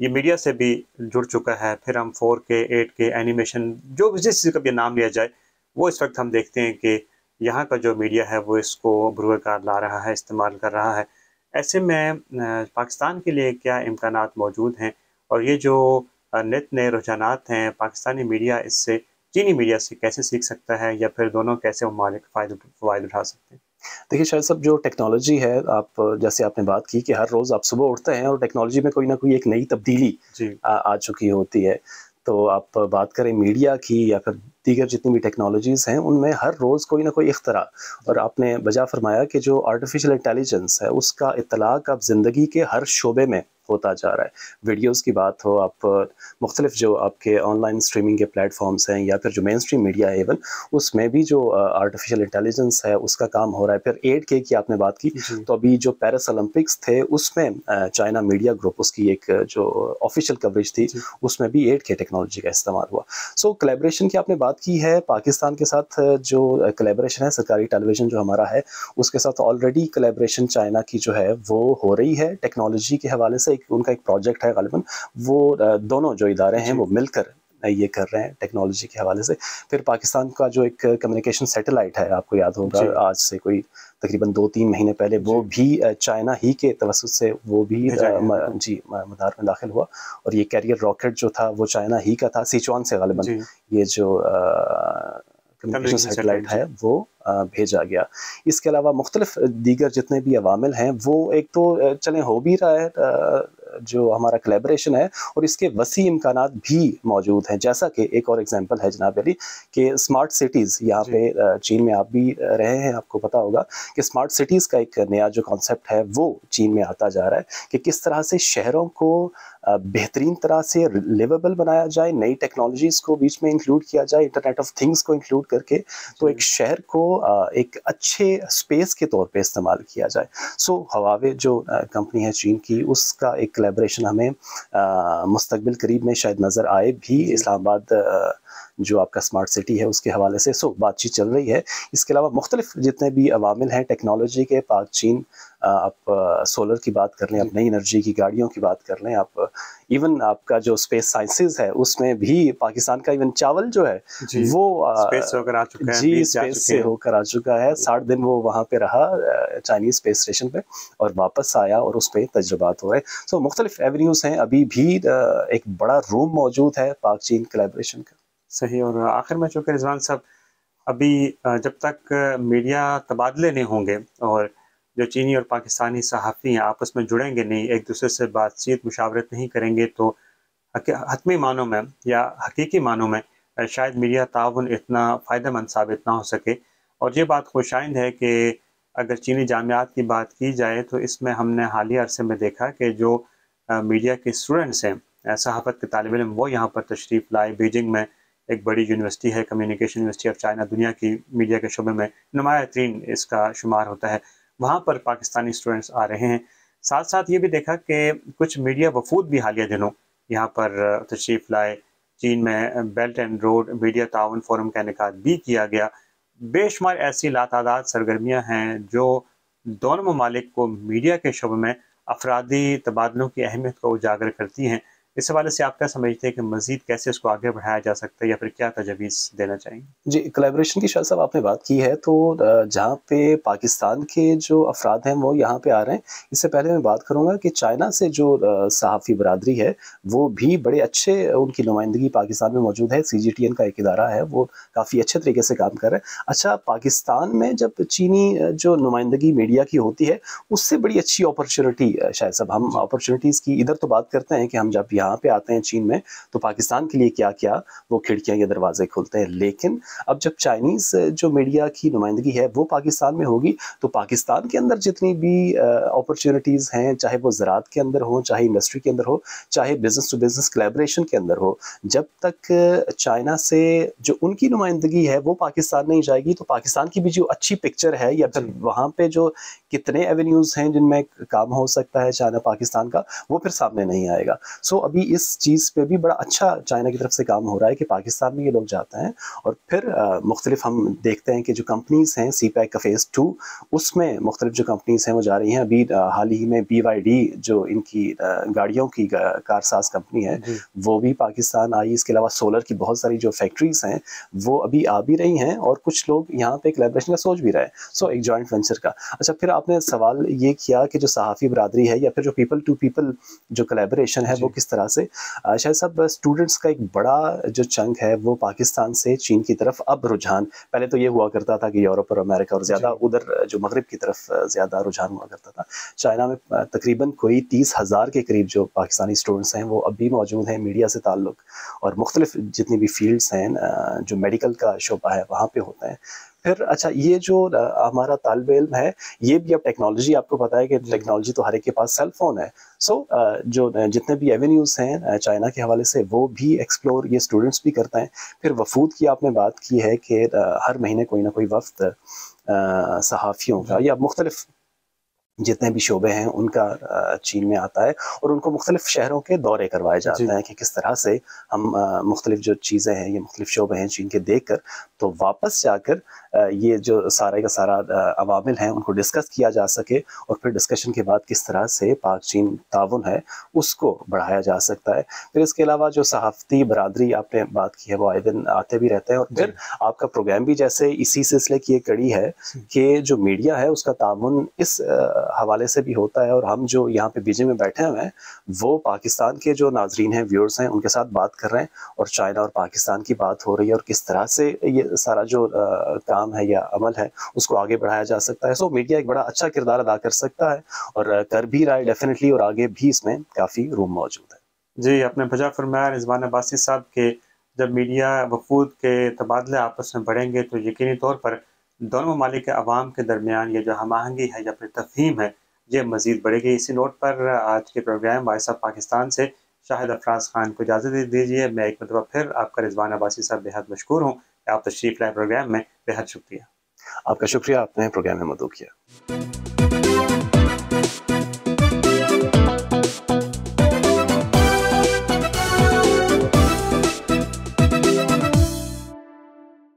یہ میڈیا سے بھی جڑ چکا ہے. پھر ہم 4K 8K اینیمیشن جو جس چیز کا بھی نام لیا جائے وہ اس وقت ہم دیکھتے ہیں کہ یہاں کا جو میڈیا ہے وہ اس کو بروئے کار لا رہا ہے, استعمال کر رہا ہے. ایسے میں پاکستان کے لیے کیا امکانات موجود ہیں, اور یہ جو نت نئے رجحانات ہیں پاکستانی میڈیا اس سے چینی میڈیا سے کیسے سیکھ سکتا ہے, یا پھر دونوں کیسے ممالک فوائد اٹھا سکتے ہیں؟ دیکھیے شاید صاحب جو ٹیکنالوجی ہے, آپ جیسے آپ نے بات کی کہ ہر روز آپ صبح اٹھتے ہیں اور ٹیکنالوجی میں کوئی نہ کوئی ایک نئی تبدیلی جی آ چکی ہوتی ہے. تو آپ بات کریں میڈیا کی یا پھر دیگر جتنی بھی ٹیکنالوجیز ہیں, ان میں ہر روز کوئی نہ کوئی اختراع. اور آپ نے بجا فرمایا کہ جو آرٹیفیشیل انٹیلیجنس ہے اس کا اطلاق اب زندگی کے ہر شعبے میں ہوتا جا رہا ہے. ویڈیوز کی بات ہو, آپ مختلف جو آپ کے آن لائن اسٹریمنگ کے پلیٹ فارمس ہیں, یا پھر جو مین اسٹریم میڈیا ہے ایون, اس میں بھی جو آرٹیفیشیل انٹیلیجنس ہے اس کا کام ہو رہا ہے. پھر 8K کی آپ نے بات کی, تو ابھی جو پیرس اولمپکس تھے اس میں چائنا میڈیا گروپ, اس کی ایک جو آفیشیل کوریج تھی, اس میں بھی 8K ٹیکنالوجی کا استعمال ہوا. سو کولیبریشن کی آپ نے بات کی ہے, پاکستان کے ساتھ جو کولیبریشن ہے سرکاری ٹیلی ویژن جو ہمارا ہے اس کے ساتھ آلریڈی کولیبریشن چائنا کی جو ہے وہ ہو رہی ہے ٹیکنالوجی کے حوالے سے. ان کا ایک پروجیکٹ ہے غالباً, وہ دونوں جو ادارے ہیں وہ مل کر یہ کر رہے ہیں ٹیکنالوجی کے حوالے سے. پھر پاکستان کا جو ایک کمیونیکیشن سیٹلائٹ ہے, آپ کو یاد ہوگا آج سے کوئی تقریباً 2-3 مہینے پہلے وہ بھی چائنا ہی کے توسط سے وہ بھی مدار میں داخل ہوا, اور یہ کیریئر راکٹ جو تھا وہ چائنا ہی کا تھا, سیچوان سے غالباً یہ جو کمیونیکیشن سیٹلائٹ ہے وہ بھیجا گیا. اس کے علاوہ مختلف دیگر جتنے بھی عوامل ہیں وہ ایک تو چلیں ہو بھی رہا ہے جو ہمارا کولیبریشن ہے, اور اس کے وسیع امکانات بھی موجود ہیں. جیسا کہ ایک اور ایگزامپل ہے جناب علی کہ اسمارٹ سٹیز, یہاں پہ چین میں آپ بھی رہے ہیں, آپ کو پتا ہوگا کہ اسمارٹ سٹیز کا ایک نیا جو کانسیپٹ ہے وہ چین میں آتا جا رہا ہے کہ کس طرح سے شہروں کو بہترین طرح سے لیویبل بنایا جائے, نئی ٹیکنالوجیز کو بیچ میں انکلوڈ کیا جائے, انٹرنیٹ آف تھنگس کو انکلوڈ کر کے, تو ایک شہر کو ایک اچھے اسپیس کے طور پہ استعمال کیا جائے. سو ہواوے جو کمپنی ہے چین کی, اس کا ایک کولیبریشن ہمیں مستقبل قریب میں شاید نظر آئے بھی. اسلام آباد جو آپ کا اسمارٹ سٹی ہے اس کے حوالے سے سو بات چیت چل رہی ہے. اس کے علاوہ مختلف جتنے بھی عوامل ہیں ٹیکنالوجی کے, پاک چین, آپ سولر کی بات کر لیں, آپ نئی انرجی کی گاڑیوں کی بات کر لیں, آپ ایون آپ کا جو اسپیس سائنسز ہے اس میں بھی پاکستان کا ایون چاول جو ہے وہ اسپیس سے ہو کر آ چکا ہے, جی اسپیس سے ہو کر آ چکا ہے. 60 دن وہ وہاں پہ رہا چائنیز اسپیس اسٹیشن پہ, اور واپس آیا اور اس پہ تجربات ہو رہے. سو مختلف ایونیوز ہیں, ابھی بھی ایک بڑا روم موجود ہے پاک چین کولیبریشن کا. صحیح. اور آخر میں چونکہ رضوان صاحب ابھی جب تک میڈیا تبادلے نہیں ہوں گے اور جو چینی اور پاکستانی صحافی ہیں آپس میں جڑیں گے نہیں, ایک دوسرے سے بات چیت مشاورت نہیں کریں گے, تو حتمی معنوں میں یا حقیقی معنوں میں شاید میڈیا تعاون اتنا فائدہ مند ثابت نہ ہو سکے. اور یہ بات خوشائند ہے کہ اگر چینی جامعات کی بات کی جائے تو اس میں ہم نے حالیہ عرصے میں دیکھا کہ جو میڈیا کے اسٹوڈنٹس ہیں, صحافت کے طالب علم, وہ یہاں پر تشریف لائے. بیجنگ میں ایک بڑی یونیورسٹی ہے, کمیونیکیشن یونیورسٹی آف چائنا, دنیا کی میڈیا کے شعبے میں نمایاں ترین اس کا شمار ہوتا ہے. وہاں پر پاکستانی اسٹوڈنٹس آ رہے ہیں. ساتھ ساتھ یہ بھی دیکھا کہ کچھ میڈیا وفود بھی حالیہ دنوں یہاں پر تشریف لائے. چین میں بیلٹ اینڈ روڈ میڈیا تعاون فورم کا انعقاد بھی کیا گیا. بے شمار ایسی لاتعداد سرگرمیاں ہیں جو دونوں ممالک کو میڈیا کے شعبے میں افرادی تبادلوں کی اہمیت کو اجاگر کرتی ہیں. اس حوالے سے آپ کیا سمجھتے ہیں کہ مزید کیسے اس کو آگے بڑھایا جا سکتا ہے, یا پھر کیا تجاویز دینا چاہیں گے؟ جی کولیبریشن کی شاید صاحب آپ نے بات کی ہے, تو جہاں پہ پاکستان کے جو افراد ہیں وہ یہاں پہ آ رہے ہیں, اس سے پہلے میں بات کروں گا کہ چائنا سے جو صحافی برادری ہے وہ بھی بڑے اچھے, ان کی نمائندگی پاکستان میں موجود ہے. CGTN کا ایک ادارہ ہے, وہ کافی اچھے طریقے سے کام کر رہے ہیں. اچھا, پاکستان میں جب چینی جو نمائندگی میڈیا کی ہوتی ہے اس سے بڑی اچھی اپرچونٹی شاید صاحب, ہم اپرچونٹیز کی ادھر تو بات کرتے ہیں کہ ہم جب یہاں پہ آتے ہیں چین میں تو پاکستان کے لیے کیا کیا وہ کھڑکیاں یا دروازے کھلتے ہیں, لیکن اب جب چائنیز جو میڈیا کی نمائندگی ہے وہ پاکستان میں ہوگی تو پاکستان کے اندر جتنی بھی اپرچونٹیز ہیں, چاہے وہ زراعت کے اندر ہو, چاہے انڈسٹری کے اندر ہو, چاہے بزنس ٹو بزنس کولیبریشن کے اندر ہو, جب تک چائنا سے جو ان کی نمائندگی ہے وہ پاکستان نہیں جائے گی تو پاکستان کی بھی جو اچھی پکچر ہے, یا پھر وہاں پہ جو کتنے ایونیوز ہیں جن میں کام ہو سکتا ہے چائنا پاکستان کا, وہ پھر سامنے نہیں آئے گا. سو ابھی ابھی اس چیز پہ بھی بڑا اچھا چائنا کی طرف سے کام ہو رہا ہے کہ پاکستان میں یہ لوگ جاتے ہیں اور پھر مختلف ہم دیکھتے ہیں کہ جو کمپنیز ہیں سی پیک کا فیز 2 اس میں مختلف جو کمپنیز ہیں وہ جا رہی ہیں. ابھی حال ہی میں BYD جو ان کی گاڑیوں کی کار ساز کمپنی ہے وہ بھی پاکستان آئی. اس کے علاوہ سولر کی بہت ساری جو فیکٹریز ہیں وہ ابھی آ بھی رہی ہیں اور کچھ لوگ یہاں پہ کولیبریشن کا سوچ بھی رہے ہیں. سو ایک جوائنٹ وینچر کا. اچھا پھر آپ نے سوال یہ کیا کہ جو صحافی برادری ہے یا پھر جو پیپل ٹو پیپل جو کولیبریشن ہے وہ کس طرح سے. شاید صاحب اسٹوڈنٹس کا ایک بڑا جو چنک ہے وہ پاکستان سے چین کی طرف اب رجحان, پہلے تو یہ ہوا کرتا تھا کہ یورپ اور امریکہ اور زیادہ ادھر جو مغرب کی طرف زیادہ رجحان ہوا کرتا تھا. چائنا میں تقریباً کوئی 30,000 کے قریب جو پاکستانی اسٹوڈنٹس ہیں وہ اب بھی موجود ہیں, میڈیا سے تعلق اور مختلف جتنی بھی فیلڈس ہیں جو میڈیکل کا شعبہ ہے وہاں پہ ہوتے ہیں. پھر اچھا یہ جو ہمارا طالب علم ہے یہ بھی اب ٹیکنالوجی, آپ کو پتا ہے کہ ٹیکنالوجی تو ہر ایک کے پاس سیل فون ہے. سو جو جتنے بھی ایونیوز ہیں چائنا کے حوالے سے وہ بھی ایکسپلور یہ اسٹوڈنٹس بھی کرتے ہیں. پھر وفود کی آپ نے بات کی ہے کہ ہر مہینے کوئی نہ کوئی وفد صحافیوں کا یا مختلف جتنے بھی شعبے ہیں ان کا چین میں آتا ہے اور ان کو مختلف شہروں کے دورے کروائے جاتے ہیں کہ کس طرح سے ہم مختلف جو چیزیں ہیں یہ مختلف شعبے ہیں چین کے دیکھ کر تو واپس جا کر یہ جو سارے کا سارا عوامل ہیں ان کو ڈسکس کیا جا سکے اور پھر ڈسکشن کے بعد کس طرح سے پاک چین تعاون ہے اس کو بڑھایا جا سکتا ہے. پھر اس کے علاوہ جو صحافتی برادری آپ نے بات کی ہے وہ آئے دن آتے بھی رہتے ہیں اور پھر آپ کا پروگرام بھی جیسے اسی سلسلے کی ایک کڑی ہے کہ جو میڈیا ہے اس کا تعاون اس حوالے سے بھی ہوتا ہے اور ہم جو یہاں پہ بیجنگ میں بیٹھے ہوئے ہیں وہ پاکستان کے جو ناظرین ہیں ویورز ہیں ان کے ساتھ بات کر رہے ہیں اور چائنا اور پاکستان کی بات ہو رہی ہے اور کس طرح سے یہ سارا جو کام ہے یا عمل ہے اس کو آگے بڑھایا جا سکتا ہے. سو میڈیا ایک بڑا اچھا کردار ادا کر سکتا ہے اور کر بھی رہا ہے ڈیفینیٹلی اور آگے بھی اس میں کافی روم موجود ہے. جی آپ نے بجا فرمایا رضوان عباسی صاحب کہ جب میڈیا وفود کے تبادلے آپس میں بڑھیں گے تو یقینی طور پر دونوں ممالک کے عوام کے درمیان یہ جو ہم آہنگی ہے یا پھر تفہیم ہے یہ مزید بڑھے گی. اسی نوٹ پر آج کے پروگرام وائس آف پاکستان سے شاہد افراز خان کو اجازت دیجیے. میں ایک مرتبہ پھر آپ کا رضوان عباسی صاحب بےحد مشکور ہوں کہ آپ تشریف لائے پروگرام میں. بےحد شکریہ. آپ کا شکریہ, آپ نے پروگرام میں مدعو کیا.